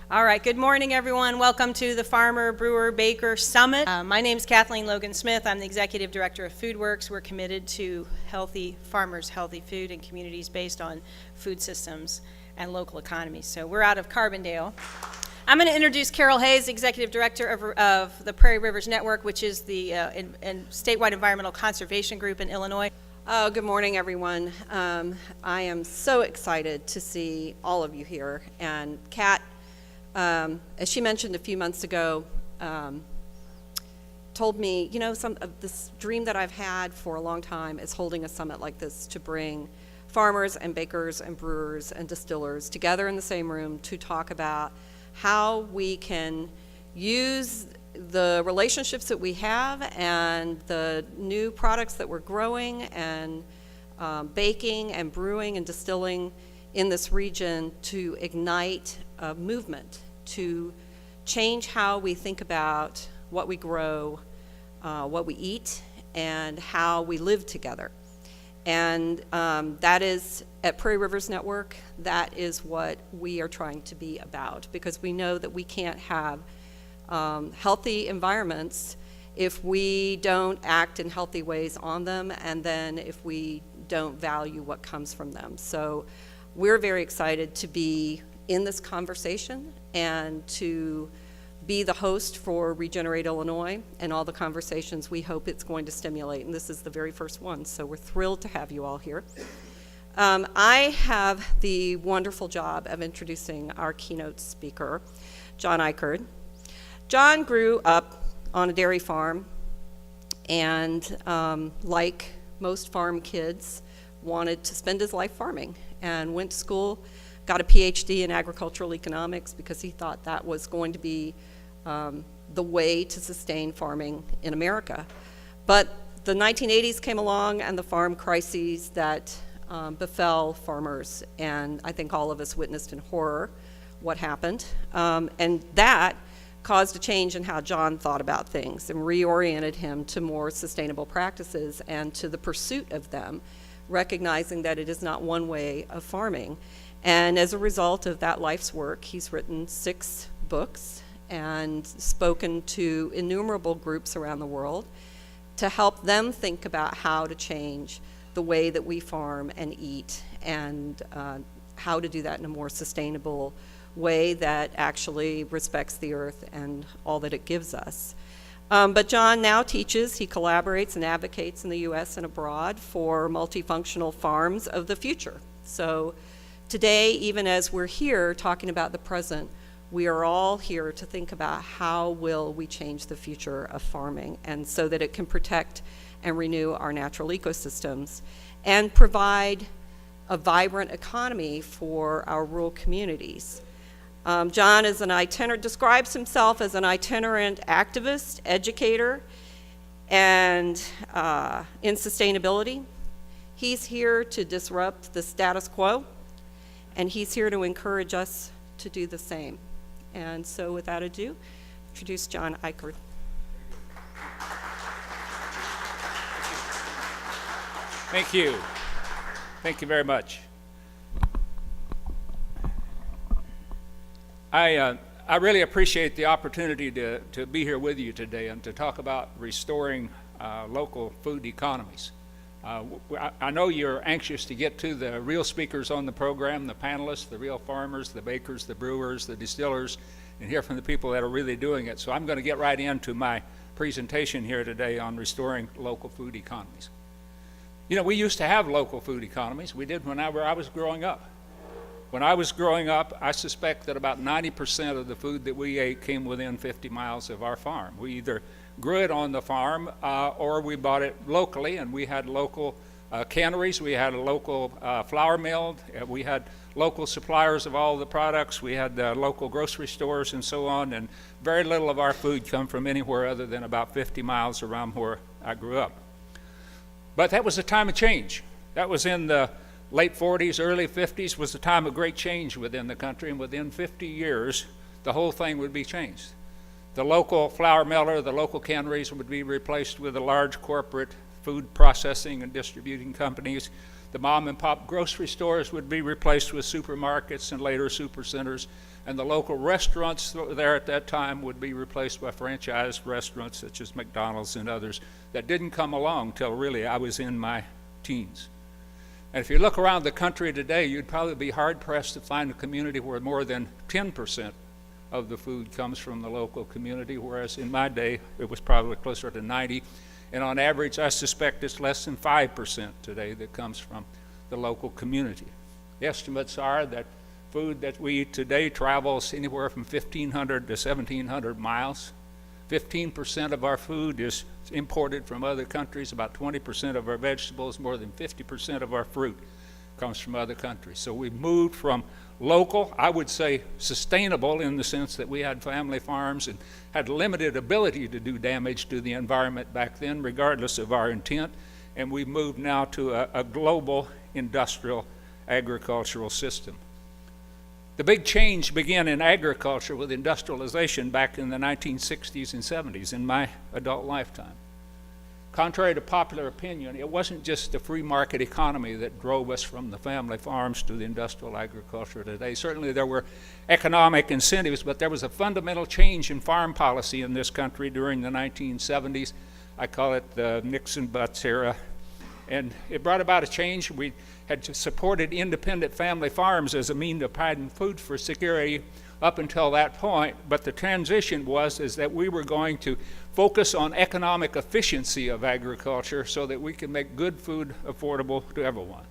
All right, good morning, everyone. Welcome to the Farmer, Brewer, Baker Summit. My name is Kathleen Logan-Smith. I'm the Executive Director of FoodWorks. We're committed to healthy farmers, healthy food, and communities based on food systems and local economies. So we're out of Carbondale. I'm going to introduce Carol Hayes, Executive Director of the Prairie Rivers Network, which is the statewide environmental conservation group in Illinois. Oh, good morning, everyone. I am so excited to see all of you here. And Kat, as she mentioned a few months ago, told me, you know, this dream that I've had for a long time is holding a summit like this to bring farmers and bakers and brewers and distillers together in the same room to talk about how we can use the relationships that we have and the new products that we're growing and baking and brewing and distilling in this region to ignite a movement to change how we think about what we grow, what we eat, and how we live together. And that is, at Prairie Rivers Network, that is what we are trying to be about, because we know that we can't have healthy environments if we don't act in healthy ways on them, and then if we don't value what comes from them. So we're very excited to be in this conversation and to be the host for Regenerate Illinois and all the conversations we hope it's going to stimulate. And this is the very first one, so we're thrilled to have you all here. I have the wonderful job of introducing our keynote speaker, John Ikerd. John grew up on a dairy farm and, like most farm kids, wanted to spend his life farming and went to school, got a PhD in agricultural economics because he thought that was going to be the way to sustain farming in America. But the 1980s came along and the farm crises that befell farmers, and I think all of us witnessed in horror what happened. And that caused a change in how John thought about things and reoriented him to more sustainable practices and to the pursuit of them, recognizing that it is not one way of farming. And as a result of that life's work, he's written 6 books and spoken to innumerable groups around the world to help them think about how to change the way that we farm and eat, and how to do that in a more sustainable way that actually respects the earth and all that it gives us. But John now teaches, he collaborates and advocates in the US and abroad for multifunctional farms of the future. So today, even as we're here talking about the present, we are all here to think about how will we change the future of farming, and so that it can protect and renew our natural ecosystems and provide a vibrant economy for our rural communities. John is describes himself as an itinerant activist, educator, and in sustainability. He's here to disrupt the status quo, and he's here to encourage us to do the same. And so without ado, introduce John Ikerd. Thank you. Thank you very much. I really appreciate the opportunity to be here with you today and to talk about restoring local food economies. I know you're anxious to get to the real speakers on the program, the panelists, the real farmers, the bakers, the brewers, the distillers, and hear from the people that are really doing it. So I'm going to get right into my presentation here today on restoring local food economies. You know, we used to have local food economies. We did when I was growing up. When I was growing up, I suspect that about 90% of the food that we ate came within 50 miles of our farm. We either grew it on the farm or we bought it locally, and we had local canneries, we had a local flour mill, we had local suppliers of all the products, we had local grocery stores and so on, and very little of our food come from anywhere other than about 50 miles around where I grew up. But that was a time of change. That was in the late 40s, early 50s, was a time of great change within the country, and within 50 years, the whole thing would be changed. The local flour miller, the local canneries would be replaced with a large corporate food processing and distributing companies. The mom and pop grocery stores would be replaced with supermarkets and later supercenters, and the local restaurants there at that time would be replaced by franchised restaurants such as McDonald's and others that didn't come along till really I was in my teens. And if you look around the country today, you'd probably be hard-pressed to find a community where more than 10% of the food comes from the local community, whereas in my day, it was probably closer to 90. And on average, I suspect it's less than 5% today that comes from the local community. The estimates are that food that we eat today travels anywhere from 1,500 to 1,700 miles. 15% of our food is imported from other countries. About 20% of our vegetables, more than 50% of our fruit comes from other countries. So we've moved from local, I would say sustainable, in the sense that we had family farms and had limited ability to do damage to the environment back then, regardless of our intent. And we've moved now to a global industrial agricultural system. The big change began in agriculture with industrialization back in the 1960s and 70s in my adult lifetime. Contrary to popular opinion, it wasn't just the free market economy that drove us from the family farms to the industrial agriculture today. Certainly there were economic incentives, but there was a fundamental change in farm policy in this country during the 1970s. I call it the Nixon-Butts era. And it brought about a change. We had supported independent family farms as a means of providing food for security up until that point, but the transition is that we were going to focus on economic efficiency of agriculture so that we can make good food affordable to everyone.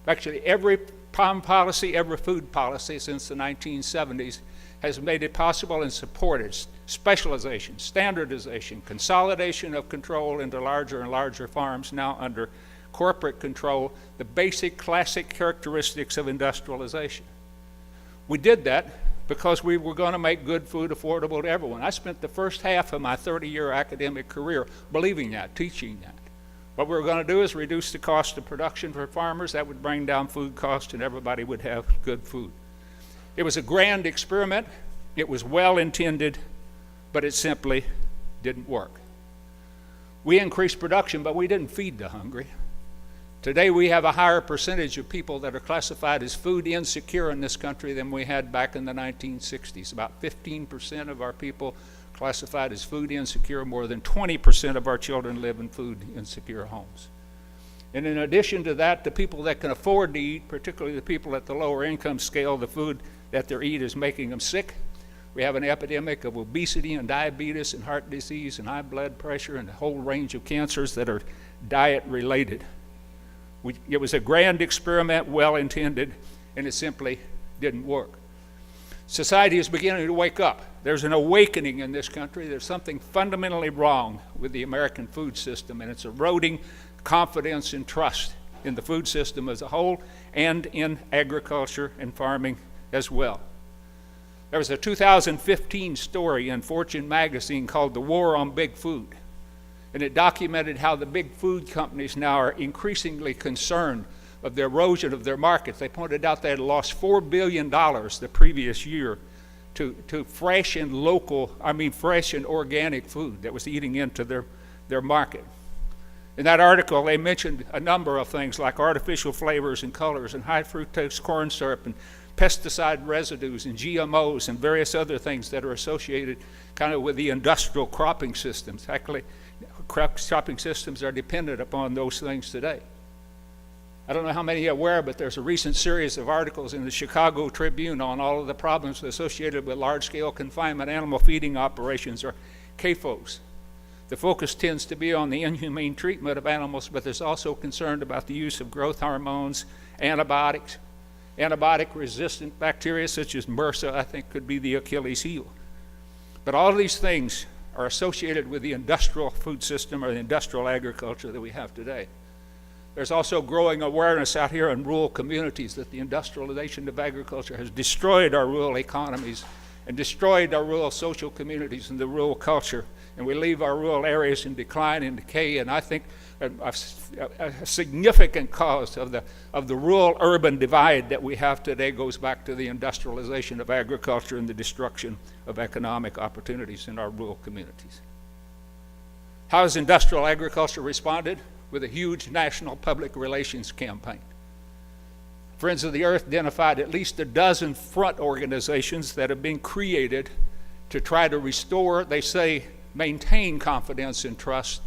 Actually, every farm policy, every food policy since the 1970s has made it possible and supported specialization, standardization, consolidation of control into larger and larger farms now under corporate control, the basic classic characteristics of industrialization. We did that because we were going to make good food affordable to everyone. I spent the first half of my 30-year academic career believing that, teaching that. What we were going to do is reduce the cost of production for farmers. That would bring down food costs and everybody would have good food. It was a grand experiment. It was well intended, but it simply didn't work. We increased production, but we didn't feed the hungry. Today we have a higher percentage of people that are classified as food insecure in this country than we had back in the 1960s. About 15% of our people classified as food insecure. More than 20% of our children live in food insecure homes. And in addition to that, the people that can afford to eat, particularly the people at the lower income scale, the food that they eat is making them sick. We have an epidemic of obesity and diabetes and heart disease and high blood pressure and a whole range of cancers that are diet related. It was a grand experiment, well intended, and it simply didn't work. Society is beginning to wake up. There's an awakening in this country. There's something fundamentally wrong with the American food system, and it's eroding confidence and trust in the food system as a whole and in agriculture and farming as well. There was a 2015 story in Fortune magazine called The War on Big Food. And it documented how the big food companies now are increasingly concerned of the erosion of their markets. They pointed out they had lost $4 billion the previous year to fresh and organic food that was eating into their market. In that article, they mentioned a number of things like artificial flavors and colors and high fructose corn syrup and pesticide residues and GMOs and various other things that are associated kind of with the industrial cropping systems. Actually, cropping systems are dependent upon those things today. I don't know how many are aware, but there's a recent series of articles in the Chicago Tribune on all of the problems associated with large-scale confinement animal feeding operations, or CAFOs. The focus tends to be on the inhumane treatment of animals, but there's also concern about the use of growth hormones, antibiotics. Antibiotic-resistant bacteria such as MRSA, I think, could be the Achilles heel. But all of these things are associated with the industrial food system or the industrial agriculture that we have today. There's also growing awareness out here in rural communities that the industrialization of agriculture has destroyed our rural economies and destroyed our rural social communities and the rural culture, and we leave our rural areas in decline and decay. And I think a significant cause of the rural-urban divide that we have today goes back to the industrialization of agriculture and the destruction of economic opportunities in our rural communities. How has industrial agriculture responded? with a huge national public relations campaign. Friends of the Earth identified at least a dozen front organizations that have been created to try to restore, they say, maintain confidence and trust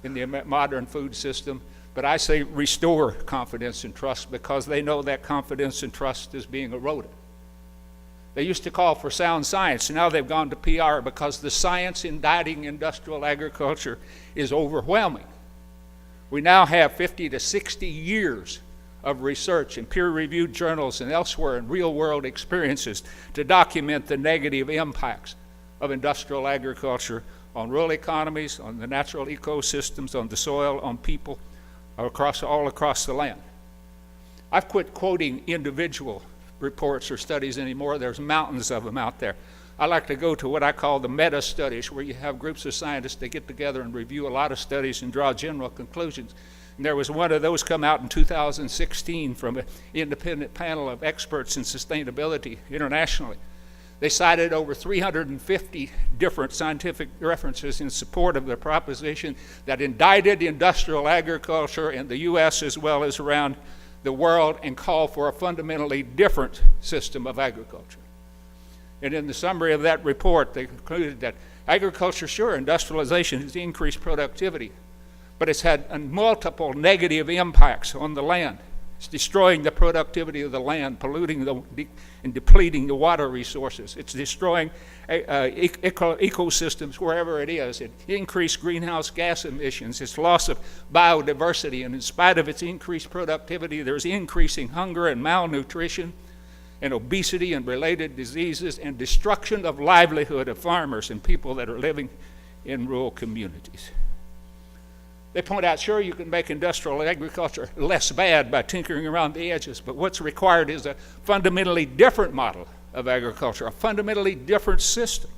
in the modern food system. But I say restore confidence and trust because they know that confidence and trust is being eroded. They used to call for sound science. Now they've gone to PR because the science indicting industrial agriculture is overwhelming. We now have 50 to 60 years of research in peer-reviewed journals and elsewhere in real-world experiences to document the negative impacts of industrial agriculture on rural economies, on the natural ecosystems, on the soil, on people, all across the land. I've quit quoting individual reports or studies anymore. There's mountains of them out there. I like to go to what I call the meta studies, where you have groups of scientists that get together and review a lot of studies and draw general conclusions. And there was one of those come out in 2016 from an independent panel of experts in sustainability internationally. They cited over 350 different scientific references in support of the proposition that indicted industrial agriculture in the U.S. as well as around the world and called for a fundamentally different system of agriculture. And in the summary of that report, they concluded that agriculture, sure, industrialization has increased productivity, but it's had multiple negative impacts on the land. It's destroying the productivity of the land, polluting and depleting the water resources. It's destroying ecosystems wherever it is. It increased greenhouse gas emissions. It's loss of biodiversity. And in spite of its increased productivity, there's increasing hunger and malnutrition and obesity and related diseases and destruction of livelihood of farmers and people that are living in rural communities. They point out, sure, you can make industrial agriculture less bad by tinkering around the edges, but what's required is a fundamentally different model of agriculture, a fundamentally different system.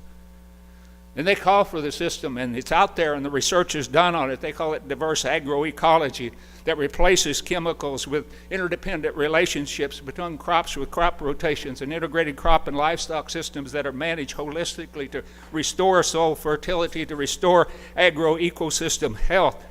And they call for the system, and it's out there, and the research is done on it. They call it diverse agroecology, that replaces chemicals with interdependent relationships between crops with crop rotations and integrated crop and livestock systems that are managed holistically to restore soil fertility, to restore agroecosystem health.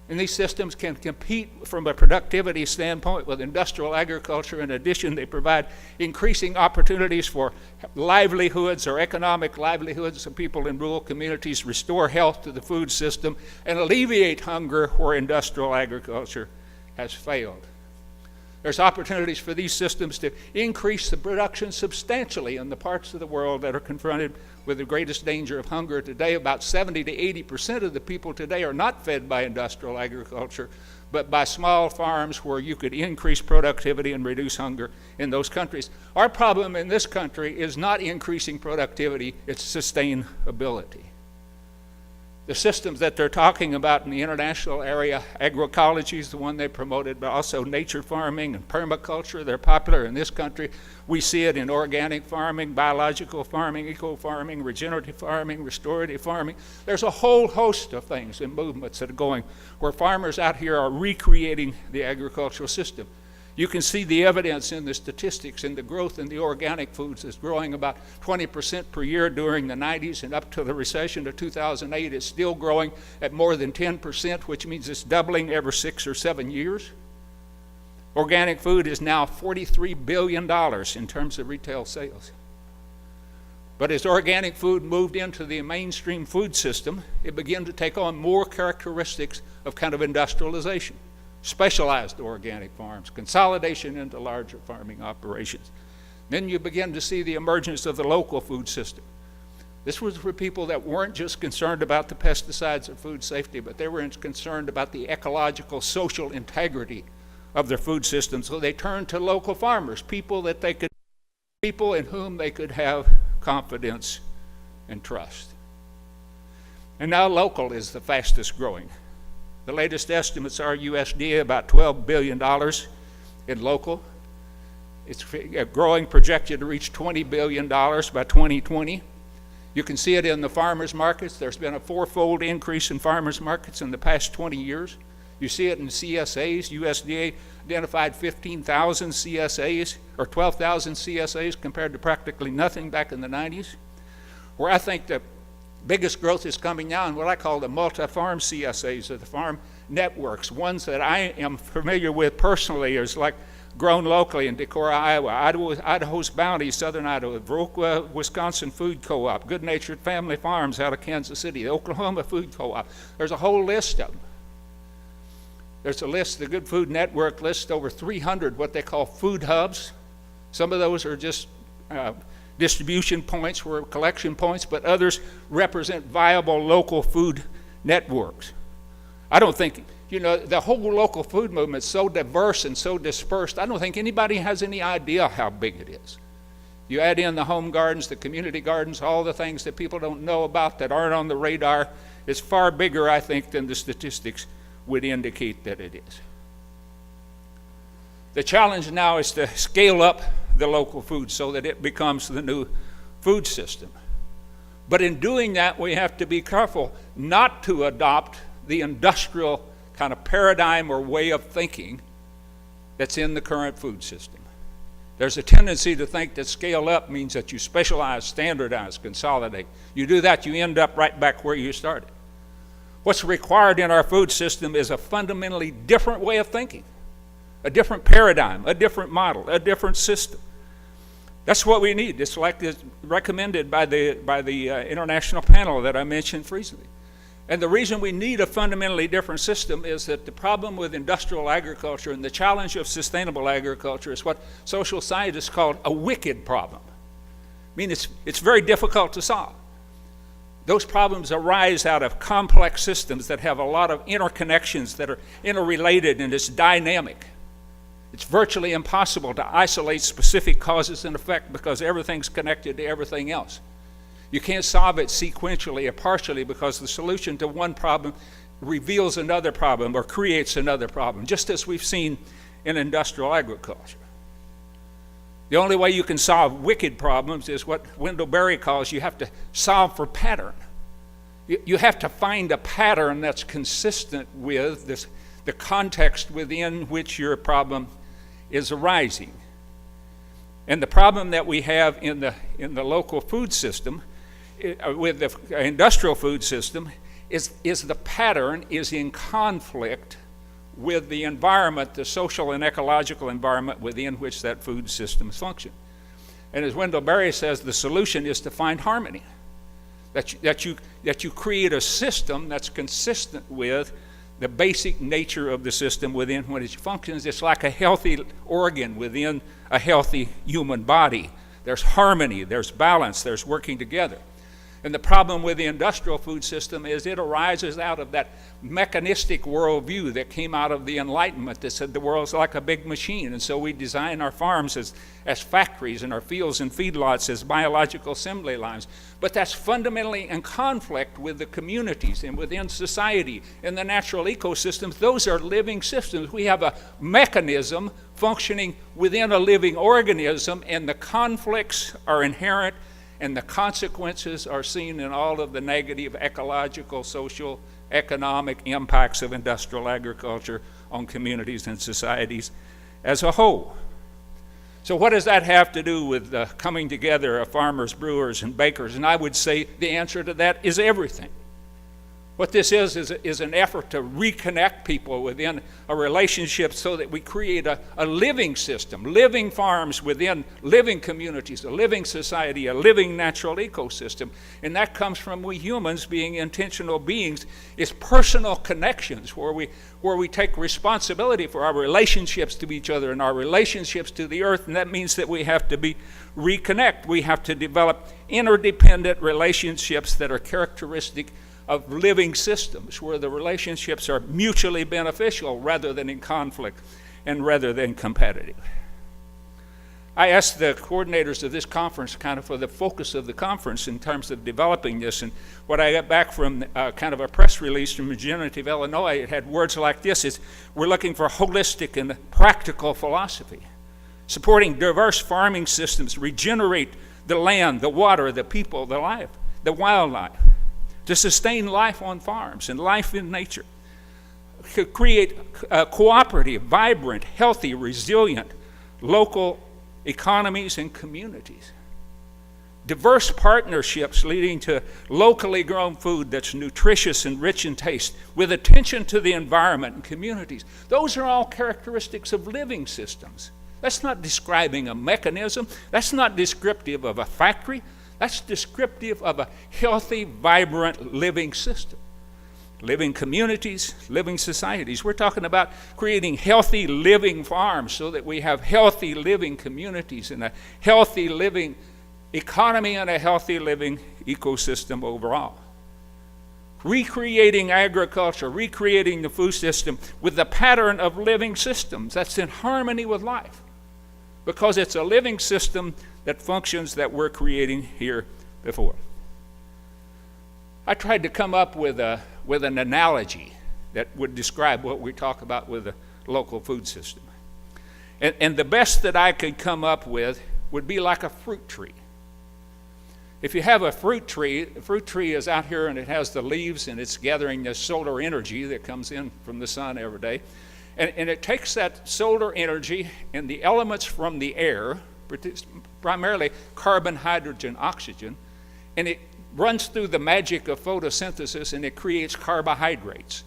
And these systems can compete from a productivity standpoint with industrial agriculture. In addition, they provide increasing opportunities for livelihoods or economic livelihoods of people in rural communities, restore health to the food system, and alleviate hunger where industrial agriculture has failed. There's opportunities for these systems to increase the production substantially in the parts of the world that are confronted with the greatest danger of hunger today. About 70 to 80% of the people today are not fed by industrial agriculture, but by small farms where you could increase productivity and reduce hunger in those countries. Our problem in this country is not increasing productivity, it's sustainability. The systems that they're talking about in the international area, agroecology is the one they promoted, but also nature farming and permaculture, they're popular in this country. We see it in organic farming, biological farming, eco-farming, regenerative farming, restorative farming. There's a whole host of things and movements that are going where farmers out here are recreating the agricultural system. You can see the evidence in the statistics, in the growth in the organic foods is growing about 20% per year during the 90s and up to the recession of 2008. It's still growing at more than 10%, which means it's doubling every 6 or 7 years. Organic food is now $43 billion in terms of retail sales. But as organic food moved into the mainstream food system, it began to take on more characteristics of kind of industrialization. Specialized organic farms, consolidation into larger farming operations. Then you begin to see the emergence of the local food system. This was for people that weren't just concerned about the pesticides or food safety, but they were concerned about the ecological, social integrity of their food system. So they turned to local farmers, people in whom they could have confidence and trust. And now local is the fastest growing. The latest estimates are USDA about $12 billion in local. It's growing, projected to reach $20 billion by 2020. You can see it in the farmers markets. There's been a fourfold increase in farmers markets in the past 20 years. You see it in CSAs. USDA identified 15,000 CSAs or 12,000 CSAs compared to practically nothing back in the 90s. Where I think the biggest growth is coming now in what I call the multi-farm CSAs, or the farm networks. Ones that I am familiar with personally is like Grown Locally in Decorah, Iowa, Idaho's Bounty, Southern Idaho, Viroqua, Wisconsin Food Co-op, Good Natured Family Farms out of Kansas City, the Oklahoma Food Co-op. There's a whole list of them. There's a list, the Good Food Network lists over 300 what they call food hubs. Some of those are just distribution points or collection points, but others represent viable local food networks. I don't think, the whole local food movement is so diverse and so dispersed, I don't think anybody has any idea how big it is. You add in the home gardens, the community gardens, all the things that people don't know about that aren't on the radar, it's far bigger, I think, than the statistics would indicate that it is. The challenge now is to scale up the local food so that it becomes the new food system. But in doing that, we have to be careful not to adopt the industrial kind of paradigm or way of thinking that's in the current food system. There's a tendency to think that scale up means that you specialize, standardize, consolidate. You do that, you end up right back where you started. What's required in our food system is a fundamentally different way of thinking, a different paradigm, a different model, a different system. That's what we need. It's like it's recommended by the international panel that I mentioned recently. And the reason we need a fundamentally different system is that the problem with industrial agriculture and the challenge of sustainable agriculture is what social scientists call a wicked problem. I mean, it's very difficult to solve. Those problems arise out of complex systems that have a lot of interconnections that are interrelated, and it's dynamic. It's virtually impossible to isolate specific causes and effect because everything's connected to everything else. You can't solve it sequentially or partially because the solution to one problem reveals another problem or creates another problem, just as we've seen in industrial agriculture. The only way you can solve wicked problems is what Wendell Berry calls you have to solve for pattern. You have to find a pattern that's consistent with the context within which your problem is arising. And the problem that we have in the local food system, with the industrial food system, is the pattern is in conflict with the environment, the social and ecological environment within which that food system functions. And as Wendell Berry says, the solution is to find harmony. That you create a system that's consistent with the basic nature of the system within which it functions. It's like a healthy organ within a healthy human body. There's harmony, there's balance, there's working together. And the problem with the industrial food system is it arises out of that mechanistic worldview that came out of the Enlightenment that said the world's like a big machine, and so we design our farms as factories and our fields and feedlots as biological assembly lines. But that's fundamentally in conflict with the communities and within society and the natural ecosystems. Those are living systems. We have a mechanism functioning within a living organism, and the conflicts are inherent, and the consequences are seen in all of the negative ecological, social, economic impacts of industrial agriculture on communities and societies as a whole. So what does that have to do with the coming together of farmers, brewers, and bakers? And I would say the answer to that is everything. What this is an effort to reconnect people within a relationship so that we create a living system, living farms within living communities, a living society, a living natural ecosystem. And that comes from we humans being intentional beings. It's personal connections where we take responsibility for our relationships to each other and our relationships to the earth. And that means that we have to reconnect. We have to develop interdependent relationships that are characteristic of living systems where the relationships are mutually beneficial rather than in conflict and rather than competitive. I asked the coordinators of this conference kind of for the focus of the conference in terms of developing this, and what I got back from kind of a press release from Regenerative Illinois, it had words like this: we're looking for holistic and practical philosophy, supporting diverse farming systems, regenerate the land, the water, the people, the life, the wildlife, to sustain life on farms and life in nature, to create cooperative, vibrant, healthy, resilient local economies and communities. diverse partnerships leading to locally grown food that's nutritious and rich in taste, with attention to the environment and communities. Those are all characteristics of living systems. That's not describing a mechanism. That's not descriptive of a factory. That's descriptive of a healthy, vibrant living system. Living communities, living societies. We're talking about creating healthy living farms so that we have healthy living communities and a healthy living economy and a healthy living ecosystem overall. Recreating agriculture, recreating the food system with the pattern of living systems that's in harmony with life, because it's a living system that functions that we're creating here before. I tried to come up with an analogy that would describe what we talk about with a local food system. And the best that I could come up with would be like a fruit tree. If you have a fruit tree is out here and it has the leaves and it's gathering the solar energy that comes in from the sun every day. And it takes that solar energy and the elements from the air, primarily carbon, hydrogen, oxygen, and it runs through the magic of photosynthesis and it creates carbohydrates,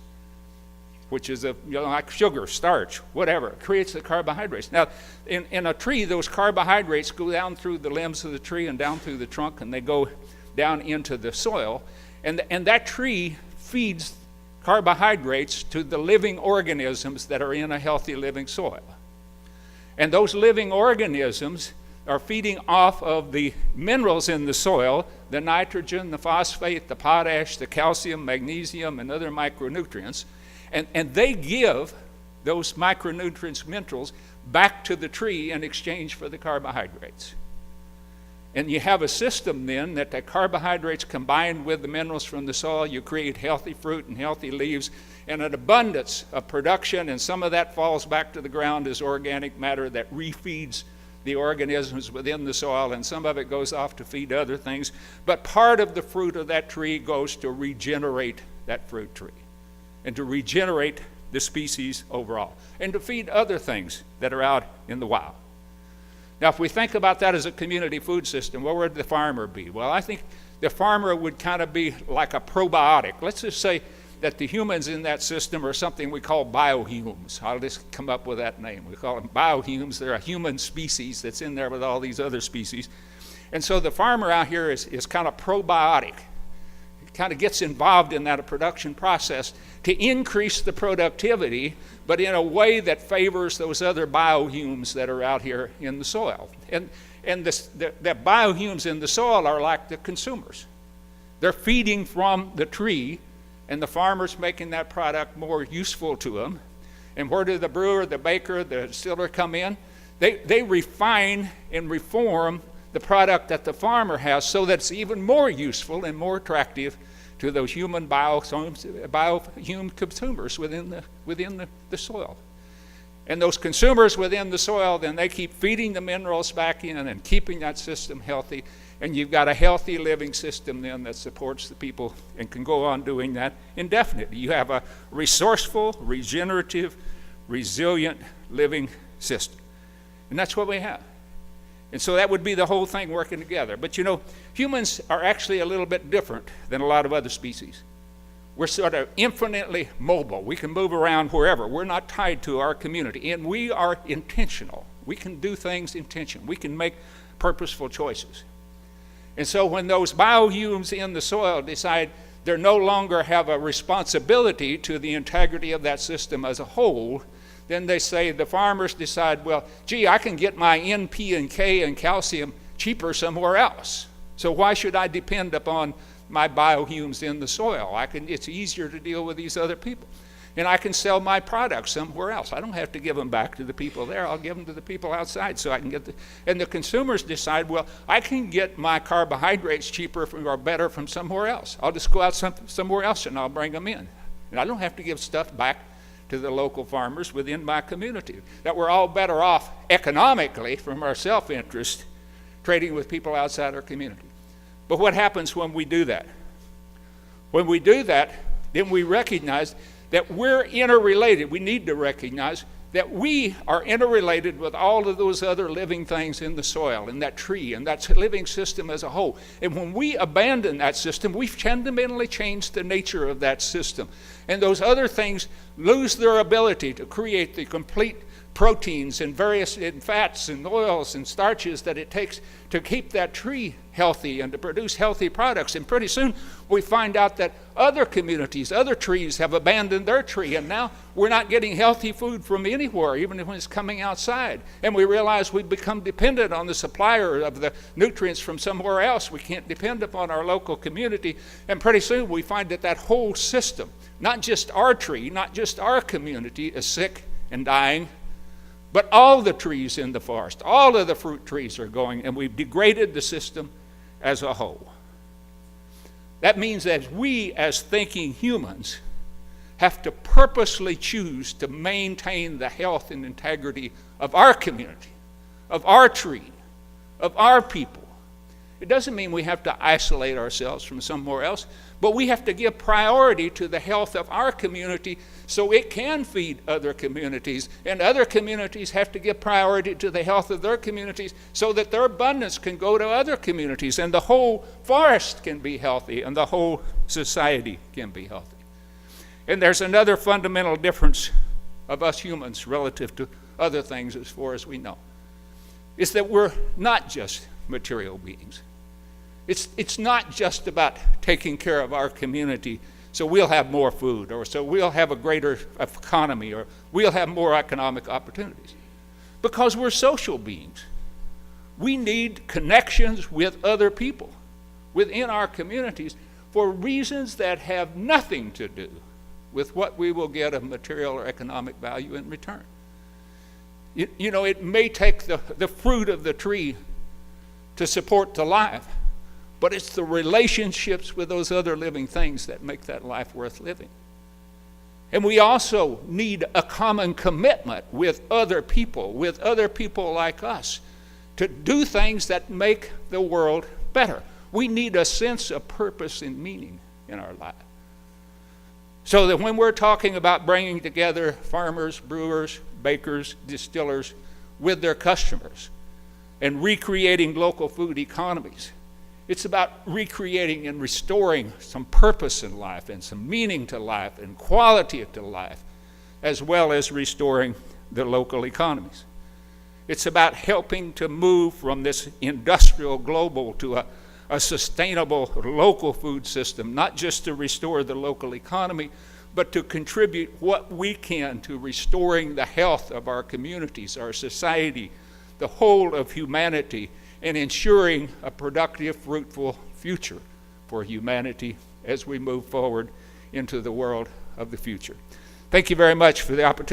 which is like sugar, starch, whatever. It creates the carbohydrates. Now, in a tree, those carbohydrates go down through the limbs of the tree and down through the trunk, and they go down into the soil. And that tree feeds carbohydrates to the living organisms that are in a healthy living soil. And those living organisms are feeding off of the minerals in the soil, the nitrogen, the phosphate, the potash, the calcium, magnesium, and other micronutrients. And they give those micronutrients, minerals, back to the tree in exchange for the carbohydrates. And you have a system then that the carbohydrates combined with the minerals from the soil, you create healthy fruit and healthy leaves and an abundance of production, and some of that falls back to the ground as organic matter that refeeds the organisms within the soil, and some of it goes off to feed other things. But part of the fruit of that tree goes to regenerate that fruit tree and to regenerate the species overall and to feed other things that are out in the wild. Now, if we think about that as a community food system, what would the farmer be? Well, I think the farmer would kind of be like a probiotic. Let's just say that the humans in that system are something we call biohumes. I'll just come up with that name. We call them biohumes. They're a human species that's in there with all these other species. And so the farmer out here is kind of probiotic. He kind of gets involved in that production process to increase the productivity, but in a way that favors those other biohumes that are out here in the soil. And the biohumes in the soil are like the consumers. They're feeding from the tree, and the farmer's making that product more useful to them. And where do the brewer, the baker, the distiller come in? They refine and reform the product that the farmer has so that it's even more useful and more attractive to those human biohume consumers within the soil. And those consumers within the soil, then they keep feeding the minerals back in and keeping that system healthy. And you've got a healthy living system then that supports the people and can go on doing that indefinitely. You have a resourceful, regenerative, resilient living system. And that's what we have. And so that would be the whole thing working together. But you know, humans are actually a little bit different than a lot of other species. We're sort of infinitely mobile. We can move around wherever. We're not tied to our community. And we are intentional. We can do things intentionally. We can make purposeful choices. And so when those biohumes in the soil decide they no longer have a responsibility to the integrity of that system as a whole, then they say, the farmers decide, well, gee, I can get my N, P, and K and calcium cheaper somewhere else. So why should I depend upon my biohumes in the soil? It's easier to deal with these other people. And I can sell my products somewhere else. I don't have to give them back to the people there. I'll give them to the people outside so I can get and the consumers decide, well, I can get my carbohydrates cheaper or better from somewhere else. I'll just go out somewhere else and I'll bring them in. And I don't have to give stuff back to the local farmers within my community. That we're all better off economically from our self-interest trading with people outside our community. But what happens when we do that? When we do that, then we recognize that we're interrelated. We need to recognize that we are interrelated with all of those other living things in the soil, and that tree, and that living system as a whole. And when we abandon that system, we've fundamentally changed the nature of that system. And those other things lose their ability to create the complete proteins and various fats and oils and starches that it takes to keep that tree healthy and to produce healthy products. And pretty soon we find out that other communities, other trees have abandoned their tree, and now we're not getting healthy food from anywhere, even when it's coming outside. And we realize we've become dependent on the supplier of the nutrients from somewhere else. We can't depend upon our local community. And pretty soon we find that that whole system, not just our tree, not just our community, is sick and dying, but all the trees in the forest, all of the fruit trees are going, and we've degraded the system as a whole. That means that we, as thinking humans, have to purposely choose to maintain the health and integrity of our community, of our tree, of our people. It doesn't mean we have to isolate ourselves from somewhere else, but we have to give priority to the health of our community so it can feed other communities, and other communities have to give priority to the health of their communities so that their abundance can go to other communities, and the whole forest can be healthy, and the whole society can be healthy. And there's another fundamental difference of us humans relative to other things as far as we know. It's that we're not just material beings. It's not just about taking care of our community so we'll have more food, or so we'll have a greater economy, or we'll have more economic opportunities. Because we're social beings. We need connections with other people within our communities for reasons that have nothing to do with what we will get of material or economic value in return. You know, it may take the fruit of the tree to support the life, but it's the relationships with those other living things that make that life worth living. And we also need a common commitment with other people like us, to do things that make the world better. We need a sense of purpose and meaning in our life. So that when we're talking about bringing together farmers, brewers, bakers, distillers with their customers and recreating local food economies, it's about recreating and restoring some purpose in life and some meaning to life and quality to life, as well as restoring the local economies. It's about helping to move from this industrial global to a sustainable local food system, not just to restore the local economy, but to contribute what we can to restoring the health of our communities, our society, the whole of humanity, and ensuring a productive, fruitful future for humanity as we move forward into the world of the future. Thank you very much for the opportunity.